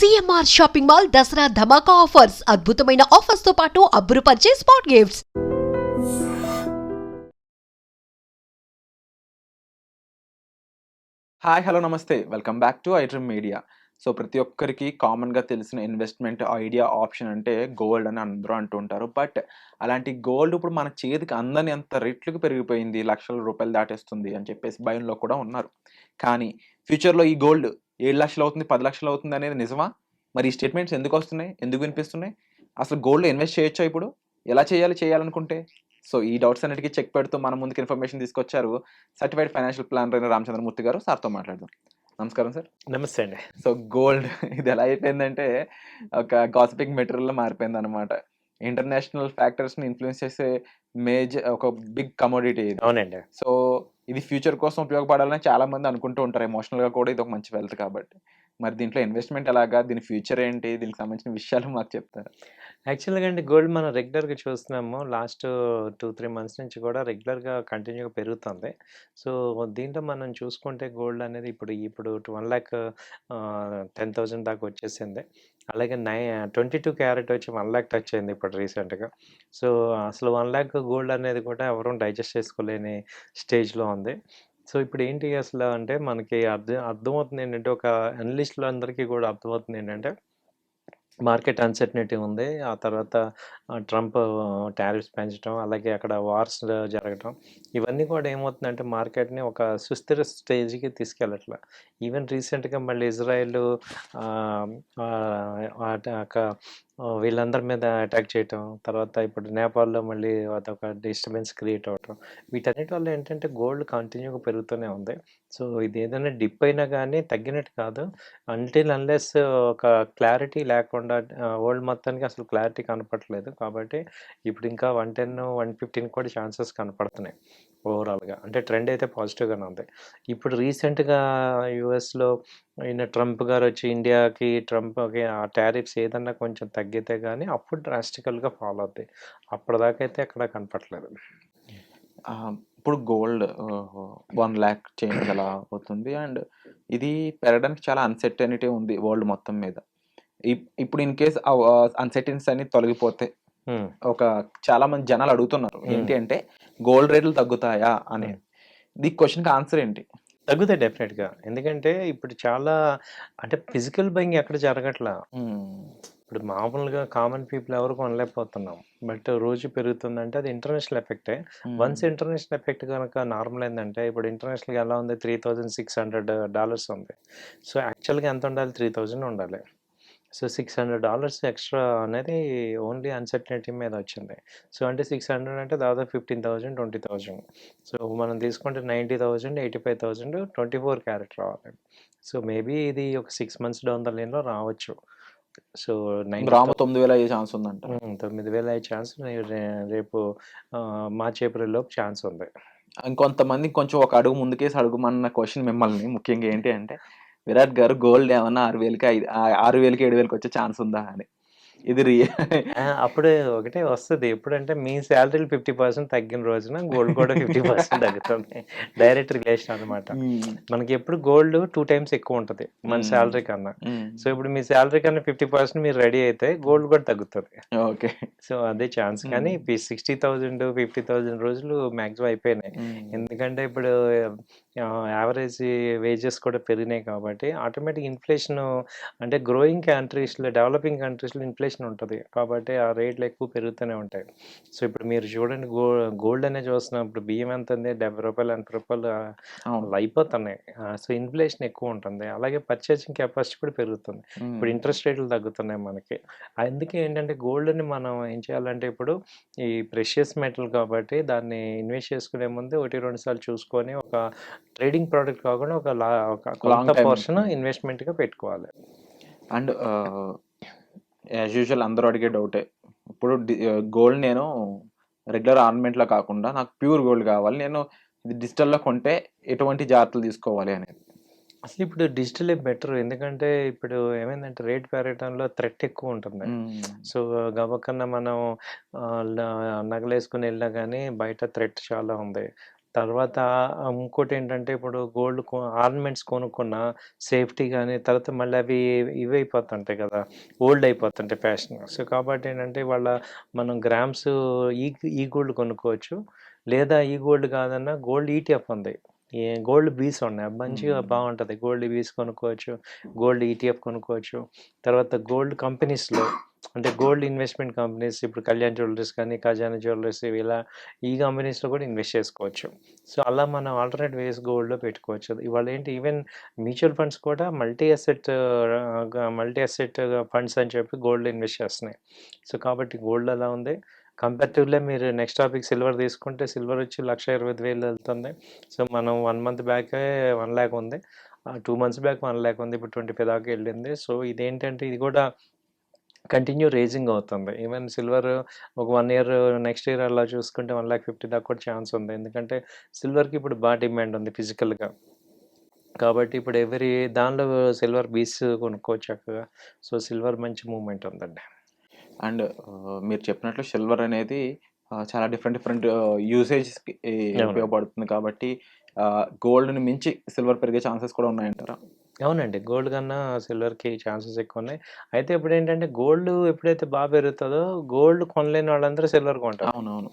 CMR shopping mall Dasara ధమాకా offers అద్భుతమైన offers తో పాటు అబ్బురుపరిచే స్పాట్ గిఫ్ట్స్. హాయ్ హలో నమస్తే welcome back to iDream media. So ప్రతి ఒక్కరికి కామన్గా తెలిసిన ఇన్వెస్ట్మెంట్ ఐడియా ఆప్షన్ అంటే గోల్డ్ అని అందరూ అంటూ ఉంటారు. బట్ అలాంటి గోల్డ్ ఇప్పుడు మన చేతికి అందని అంత రెట్లకు పెరిగిపోయింది, లక్షల రూపాయలు దాటేస్తుంది అని చెప్పేసి భయంలో కూడా ఉన్నారు. కానీ ఫ్యూచర్లో ఈ గోల్డ్ 7 లక్షలు అవుతుంది, 10 లక్షలు అవుతుంది అనేది నిజమా? మరి ఈ స్టేట్మెంట్స్ ఎందుకు వస్తున్నాయి, ఎందుకు వినిపిస్తున్నాయి? అసలు గోల్డ్లో ఇన్వెస్ట్ చేయొచ్చా ఇప్పుడు? ఎలా చేయాలనుకుంటే? సో ఈ డౌట్స్ అన్నిటికీ చెక్ పెడుతూ మన ముందుకు ఇన్ఫర్మేషన్ తీసుకొచ్చారు సర్టిఫైడ్ ఫైనాన్షియల్ ప్లానర్ అయిన రామచంద్రమూర్తి గారు. సార్తో మాట్లాడదాం. నమస్కారం సార్. నమస్తే అండి. సో గోల్డ్ ఇది ఎలా అయిపోయిందంటే ఒక గాసిపింగ్ మెటీరియల్‌లో మారిపోయిందనమాట. ఇంటర్నేషనల్ ఫ్యాక్టర్స్‌ని ఇన్‌ఫ్లూయెన్స్ చేసే ఒక బిగ్ కమోడిటీ ఇది. అవునండి. సో ఇది ఫ్యూచర్ కోసం ఉపయోగపడాలని చాలామంది అనుకుంటూ ఉంటారు. ఎమోషనల్‌గా కూడా ఇది ఒక మంచి వెల్త్ కాబట్టి. మరి దీంట్లో ఇన్వెస్ట్‌మెంట్ ఎలాగా? దీని ఫ్యూచర్ ఏంటి? దీనికి సంబంధించిన విషయాలు మాకు చెప్తారా? యాక్చువల్‌గా అండి గోల్డ్ మనం రెగ్యులర్‌గా చూస్తున్నాము. లాస్ట్ 2, 3 మంత్స్ నుంచి కూడా రెగ్యులర్‌గా కంటిన్యూగా పెరుగుతుంది. సో దీంట్లో మనం చూసుకుంటే గోల్డ్ అనేది ఇప్పుడు 1,10,000 దాకా వచ్చేసింది. అలాగే 22 క్యారెట్ వచ్చి 1,00,000 టచ్ అయింది ఇప్పుడు రీసెంట్‌గా. సో అసలు 1,00,000 గోల్డ్ అనేది కూడా ఎవరు డైజెస్ట్ చేసుకోలేని స్టేజ్‌లో ఉంది. సో ఇప్పుడేంటి అసలు అంటే మనకి అర్థమవుతుంది ఏంటంటే, ఒక అనలిస్ట్‌లందరికీ కూడా అర్థమవుతుంది ఏంటంటే, మార్కెట్ అన్సర్టనిటీ ఉంది. ఆ తర్వాత ట్రంప్ టారిఫ్స్ పెంచడం, అలాగే అక్కడ వార్స్ జరగటం, ఇవన్నీ కూడా ఏమవుతుందంటే మార్కెట్‌ని ఒక సుస్థిర స్టేజ్‌కి తీసుకెళ్ళట్ల. ఈవెన్ రీసెంట్‌గా మళ్ళీ ఇజ్రాయెల్ ఆహ్, వీళ్ళందరి మీద అటాక్ చేయటం, తర్వాత ఇప్పుడు నేపాల్‌లో మళ్ళీ అదొక డిస్టర్బెన్స్ క్రియేట్ అవ్వటం. వీటన్నిటి వల్ల ఏంటంటే గోల్డ్ కంటిన్యూగా పెరుగుతూనే ఉంది. సో ఇదేదైనా డిప్ అయినా గానీ తగ్గినట్టు కాదు. అన్లెస్ ఒక క్లారిటీ లేకుండా వరల్డ్ మొత్తానికి అసలు క్లారిటీ కనపడట్లేదు. కాబట్టి ఇప్పుడు ఇంకా 110, 115 కూడా ఛాన్సెస్ కనపడుతున్నాయి ఓవరాల్‌గా. అంటే ట్రెండ్ అయితే పాజిటివ్‌గానే ఉంది. ఇప్పుడు రీసెంట్‌గా యూఎస్‌లో ట్రంప్ గారొచ్చి ట్రంప్‌కి ఆ టారిఫ్స్ ఏదన్నా కొంచెం తగ్గితే గానీ అప్పుడు డ్రాస్టికల్‌గా ఫాల్ అవుద్ది. అప్పటిదాకా అయితే ఎక్కడ కనపట్లేదు. ఇప్పుడు గోల్డ్ 1,00,000 చేంజ్ అలా అవుతుంది. అండ్ ఇది పెరగడానికి చాలా అన్సర్టెనిటీ ఉంది వరల్డ్ మొత్తం మీద. ఇప్పుడు ఇన్ కేస్ అన్సర్టెనిటీస్ అన్ని తొలగిపోతే హ్మ్. చాలా మంది జనాలు అడుగుతున్నారు. ఏంటి అంటే గోల్డ్ రేట్లు తగ్గుతాయా అని. ఈ క్వెషన్‌కి ఆన్సర్ ఏంటి? తగ్గుతాయి డెఫినెట్‌గా. ఎందుకంటే ఇప్పుడు చాలా అంటే ఫిజికల్ బయింగ్ ఎక్కడ జరగట్లా. ఇప్పుడు మామూలుగా కామన్ పీపుల్ ఎవరు కొనలేకపోతున్నాం. బట్ రోజు పెరుగుతుందంటే అది ఇంటర్నేషనల్ ఎఫెక్టే. వన్స్ ఇంటర్నేషనల్ ఎఫెక్ట్ గనక నార్మల్ అయిందంటే, ఇప్పుడు ఇంటర్నేషనల్‌గా ఎలా ఉంది, $3,600 ఉంది. సో యాక్చువల్‌గా ఎంత ఉండాలి? 3,000 ఉండాలి. సో $600 ఎక్స్‌ట్రా అనేది ఓన్లీ అన్సర్టెనిటీ మీద వచ్చింది. సో అంటే 600 అంటే దాదాపు 15,000, 20,000. సో మనం తీసుకుంటే 90,000, 85,000 24 క్యారెట్ రావాలి. సో మేబీ ఇది ఒక 6 మంత్స్ డౌన్ ద లైన్‌లో రావచ్చు. సో గ్రాము 9,000 అయ్యే ఛాన్స్ ఉందంట. 9,000 అయ్యే ఛాన్స్ రేపు మార్చ్, ఏప్రిల్ లోపు ఛాన్స్ ఉంది. ఇంకొంతమంది కొంచెం ఒక అడుగు ముందుకేసి అడుగుమన్న క్వెషన్ మిమ్మల్ని ముఖ్యంగా ఏంటి అంటే, విరాట్ గారు గోల్డ్ ఏమన్నా 6,000కి 7,000కి వచ్చే ఛాన్స్ ఉందా అని. ఇది అప్పుడే ఒకటే వస్తది. ఎప్పుడంటే మీ సాలరీలు 50% తగ్గిన రోజున గోల్డ్ కూడా 50% తగ్గుతుంది. డైరెక్ట్ రిలేషన్ అనమాట. మనకెప్పుడు గోల్డ్ 2 టైమ్స్ ఎక్కువ ఉంటది మన సాలరీ కన్నా. సో ఇప్పుడు మీ సాలరీ కన్నా 50% మీరు రెడీ అయితే గోల్డ్ కూడా తగ్గుతది. ఓకే. సో అదే ఛాన్స్. కానీ 60,000, 50,000 రోజులు మాక్సిమం అయిపోయినాయి. ఎందుకంటే ఇప్పుడు యావరేజ్ వేజెస్ కూడా పెరిగినాయి కాబట్టి ఆటోమేటిక్ ఇన్‌ఫ్లేషన్, అంటే గ్రోయింగ్ కంట్రీస్‌లో, డెవలపింగ్ కంట్రీస్‌లో ఇన్‌ఫ్లేషన్ ఉంటది. కాబట్టి ఆ రేట్లు ఎక్కువ పెరుగుతూనే ఉంటాయి. సో ఇప్పుడు మీరు చూడండి, గోల్డ్ అనే చూస్తున్నాం. ఇప్పుడు బియ్యం ఎంత ఉంది? రూ. 70, రూ. 80 అయిపోతున్నాయి. సో ఇన్‌ఫ్లేషన్ ఎక్కువ ఉంటుంది. అలాగే పర్చేసింగ్ కెపాసిటీ కూడా పెరుగుతుంది. ఇప్పుడు ఇంట్రెస్ట్ రేట్లు తగ్గుతున్నాయి మనకి. అందుకే ఏంటంటే గోల్డ్‌ని మనం ఏం చేయాలంటే, ఇప్పుడు ఈ ప్రెషియస్ మెటల్ కాబట్టి దాన్ని ఇన్వెస్ట్ చేసుకునే ముందు 1, 2 సార్లు చూసుకొని, ఒక ట్రేడింగ్ ప్రోడక్ట్ కాకుండా ఒక కొంత పోర్షన్ ఇన్వెస్ట్‌మెంట్‌గా పెట్టుకోవాలి. అండ్ యాజ్ యూజువల్ అందరూ అడిగే డౌటే. ఇప్పుడు గోల్డ్ నేను రెగ్యులర్ ఆర్నమెంట్‌లో కాకుండా నాకు ప్యూర్ గోల్డ్ కావాలి. నేను ఇది డిజిటల్‌లో కొంటే ఎటువంటి జాగ్రత్తలు తీసుకోవాలి అనేది. అసలు ఇప్పుడు డిజిటలే బెటర్. ఎందుకంటే ఇప్పుడు ఏమైందంటే రేట్ పెరగటంలో థ్రెట్ ఎక్కువ ఉంటుంది. సో గబక్కన మనం నగలేసుకొని వెళ్ళినా కానీ బయట థ్రెట్ చాలా ఉంది. తర్వాత ఇంకోటేంటంటే ఇప్పుడు గోల్డ్ ఆర్నమెంట్స్ కొనుక్కున్న సేఫ్టీ గానీ, తర్వాత మళ్ళీ అవి ఇవైపోతుంటాయి కదా! Old అయిపోతుంటాయి fashion. సో, కాబట్టి ఏంటంటే ఇవాళ మనం గ్రామ్స్ ఈ ఈ గోల్డ్ కొనుక్కోవచ్చు. లేదా ఈ గోల్డ్ కాదన్నా గోల్డ్ ఈటీఎఫ్ ఉంది. గోల్డ్ బీస్ ఉన్నాయి. అవి మంచిగా బావుంటది. గోల్డ్ బీస్ కొనుక్కోవచ్చు. గోల్డ్ ఈటీఎఫ్ కొనుక్కోవచ్చు. తర్వాత గోల్డ్ కంపెనీస్‌లో అంటే గోల్డ్ ఇన్వెస్ట్‌మెంట్ కంపెనీస్ ఇప్పుడు కళ్యాణ్ జ్యువెల్లరీస్ కానీ, ఖజానా జ్యువెల్లరీస్ ఇలా ఈ కంపెనీస్‌లో కూడా ఇన్వెస్ట్ చేసుకోవచ్చు. సో, అలా మనం ఆల్టర్‌నేట్ వేస్ గోల్డ్‌లో పెట్టుకోవచ్చు. ఇవాళేంటి ఈవెన్ మ్యూచువల్ ఫండ్స్ కూడా మల్టీ అసెట్ ఫండ్స్ అని చెప్పి గోల్డ్‌లో ఇన్వెస్ట్ చేస్తున్నాయి. సో, కాబట్టి గోల్డ్ అలా ఉంది. కంపారిటివ్‌లీ మీరు నెక్స్ట్ టాపిక్ సిల్వర్ తీసుకుంటే సిల్వర్ వచ్చి 1,25,000 వెళ్తుంది. సో, మనం 1 మంత్ బ్యాకే 1,00,000 ఉంది. 2 మంత్స్ బ్యాక్ 1,00,000 ఉంది. ఇప్పుడు 25 దాకా వెళ్ళింది. సో, ఇదేంటంటే ఇది కూడా కంటిన్యూ రైజింగ్ అవుతుంది. ఈవెన్ సిల్వర్ ఒక 1 ఇయర్ నెక్స్ట్ ఇయర్ అలా చూసుకుంటే 1,50,000 దాకా కూడా ఛాన్స్ ఉంది. ఎందుకంటే సిల్వర్‌కి ఇప్పుడు డిమాండ్ ఉంది ఫిజికల్‌గా. కాబట్టి ఇప్పుడు దానిలో సిల్వర్ బీస్ కొనుక్కోవచ్చు చక్కగా. సో, సిల్వర్ మంచి మూవ్‌మెంట్ ఉందండి. అండ్ మీరు చెప్పినట్లు సిల్వర్ అనేది చాలా డిఫరెంట్ యూసేజ్‌కి అవును. ఉపయోగపడుతుంది కాబట్టి గోల్డ్‌ని మించి సిల్వర్ పెరిగే ఛాన్సెస్ కూడా ఉన్నాయంటారా? అవునండి. గోల్డ్ కన్నా సిల్వర్‌కి ఛాన్సెస్ ఎక్కువున్నాయి. అయితే ఇప్పుడేంటంటే గోల్డ్ ఎప్పుడైతే పెరుగుతదో గోల్డ్ కొనలేని వాళ్ళందరూ సిల్వర్ కొంటారు. అవునవును.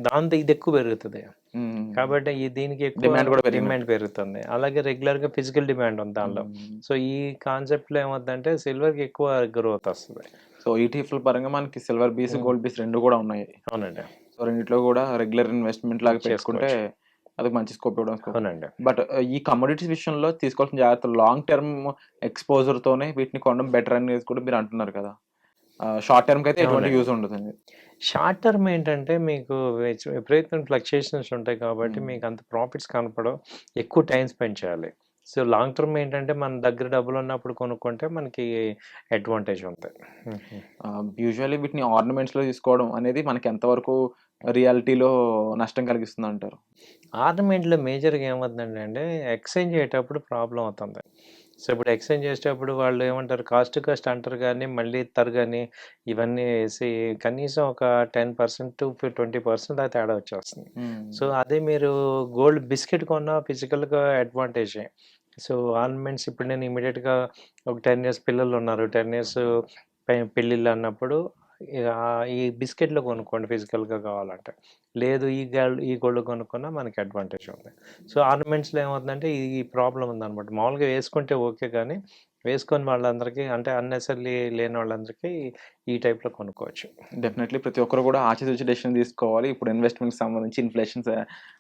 దాంతో ఇది ఎక్కువ పెరుగుతది. హ్మ్. కాబట్టి దీనికి ఎక్కువ డిమాండ్ కూడా డిమాండ్ పెరుగుతుంది. అలాగే రెగ్యులర్‌గా ఫిజికల్ డిమాండ్ ఉంది దానిలో. సో, ఈ కాన్సెప్ట్‌లో ఏమవుద్దంటే సిల్వర్‌కి ఎక్కువ గ్రోత్ వస్తది. సో, ఈటీఎఫ్‌ల పరంగా మనకి సిల్వర్ బీస్, గోల్డ్ బీస్ 2 కూడా ఉన్నాయి. అవునండి. సో, రెండిట్లో కూడా రెగ్యులర్ ఇన్వెస్ట్‌మెంట్ లాగా పెట్టుకుంటే చేసుకోవచ్చు. అది మంచి స్కోప్ ఇవ్వడం స్కోప్. అవునండి. బట్ ఈ కమోడిటీస్ విషయంలో తీసుకోవాల్సిన జాగ్రత్తలు లాంగ్ టర్మ్ ఎక్స్‌పోజర్‌తోనే వీటిని కొనడం బెటర్ అనేది కూడా మీరు అంటున్నారు కదా! షార్ట్ టర్మ్‌కైతే ఎటువంటి అవునండి. యూజ్ ఉండదని. షార్ట్ టర్మ్ ఏంటంటే మీకు విపరీతమైన ఫ్లక్చుయేషన్స్ ఉంటాయి కాబట్టి మీకు అంత ప్రాఫిట్స్ కనపడవు. ఎక్కువ టైం స్పెండ్ చేయాలి. సో, లాంగ్ టర్మ్ ఏంటంటే మన దగ్గర డబ్బులున్నప్పుడు కొనుక్కుంటే మనకి అడ్వాంటేజ్ ఉంటది. యూజువల్లీ వీటిని ఆర్నమెంట్స్‌లో తీసుకోవడం అనేది మనకి ఎంతవరకు రియాలిటీలో నష్టం కలిగిస్తుందంటారు? ఆర్నమెంట్‌లో మేజర్‌గా ఏమవుతుందంటే అండి ఎక్స్చేంజ్ అయ్యేటప్పుడు ప్రాబ్లమ్ అవుతుంది. సో, ఇప్పుడు ఎక్స్చేంజ్ చేసేటప్పుడు వాళ్ళు ఏమంటారు కాస్ట్ టు కాస్ట్ అంటారు గానీ, మళ్ళీ ఇత్తరు గానీ, ఇవన్నీ ఏసి కనీసం ఒక 10% టు 20% దాకా తేడా వచ్చేస్తుంది. సో, అదే మీరు గోల్డ్ బిస్కెట్ కొన్నా ఫిజికల్‌గా అడ్వాంటేజే. సో, ఆర్నమెంట్స్ ఇప్పుడు నేను ఇమ్మీడియేట్‌గా ఒక 10 ఇయర్స్ పిల్లలున్నారు. 10 ఇయర్స్ పెళ్ళిళ్ళు అన్నప్పుడు ఈ బిస్కెట్‌లు కొనుక్కోండి ఫిజికల్‌గా కావాలంటే. లేదు ఈ గోల్డ్ కొనుక్కున్నా మనకి అడ్వాంటేజ్ ఉంది. సో, ఆర్నమెంట్స్‌లో ఏమవుతుందంటే ఈ ప్రాబ్లమ్ ఉందనమాట. మామూలుగా వేసుకుంటే ఓకే గానీ, వేసుకొని వాళ్ళందరికీ అంటే అన్నెసెసరీ లేని వాళ్ళందరికీ ఈ టైప్‌లో కొనుక్కోవచ్చు. డెఫినెట్‌లీ ప్రతి ఒక్కరు కూడా ఆచితూచి డెసిషన్ తీసుకోవాలి. ఇప్పుడు ఇన్వెస్ట్‌మెంట్‌కి సంబంధించి inflations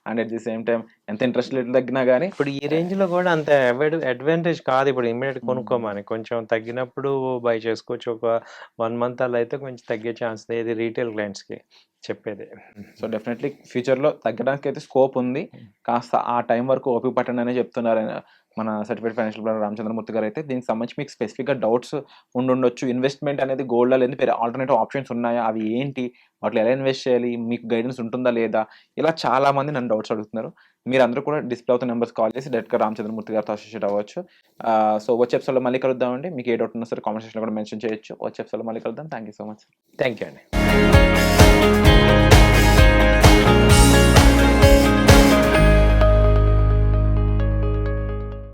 and at the same time ఎంత ఇంట్రెస్ట్ రేట్ తగ్గినా గానీ ఇప్పుడు ఈ రేంజ్‌లో గూడా అంత అడ్వాంటేజ్ కాదు ఇప్పుడు ఇమ్మీడియేట్‌గా కొనుక్కోమని. కొంచెం తగ్గినప్పుడు బై చేసుకోవచ్చు. ఒక 1 మంత్ అలా అయితే కొంచెం తగ్గే ఛాన్స్ ఏది రీటైల్ క్లయింట్స్‌కి చెప్పేది. సో, డెఫినెట్‌లీ ఫ్యూచర్‌లో తగ్గడానికైతే స్కోప్ ఉంది. కాస్త ఆ టైం వరకు ఓపిక పట్టండనే చెప్తున్నారు మన సర్టిఫైడ్ ఫైనాన్షియల్ ప్లానర్ రామచంద్రమూర్తి గారైతే. దీనికి సంబంధించి మీకు స్పెసిఫిక్‌గా డౌట్స్ ఉండుండొచ్చు. ఇన్వెస్ట్‌మెంట్ అనేది గోల్డ్‌లో లేదు వేరే ఆల్టర్‌నేటివ్ ఆప్షన్స్ ఉన్నాయా? అవి ఏంటి? వాటిలో ఎలా ఇన్వెస్ట్ చేయాలి? మీకు గైడెన్స్ ఉంటుందా లేదా? ఇలా చాలా మంది నన్ను డౌట్స్ అడుగుతున్నారు. మీరందరూ కూడా డిస్‌ప్లే అవుతున్న నంబర్స్ కాల్ చేసి డైరెక్ట్‌గా రామచంద్రమూర్తి గారితో అసోసియేట్ అవ్వచ్చు. సో, వచ్చే ఎపిసోడ్‌లో మళ్ళీ కలుద్దామండి. మీకు ఏ డౌట్ ఉన్నా సరే కామెంట్ సెక్షన్‌లో కూడా మెన్షన్ చేయొచ్చు. వచ్చే ఎపిసోడ్‌లో మళ్ళీ కలుద్దాం. Thank you so much. Thank you అండి.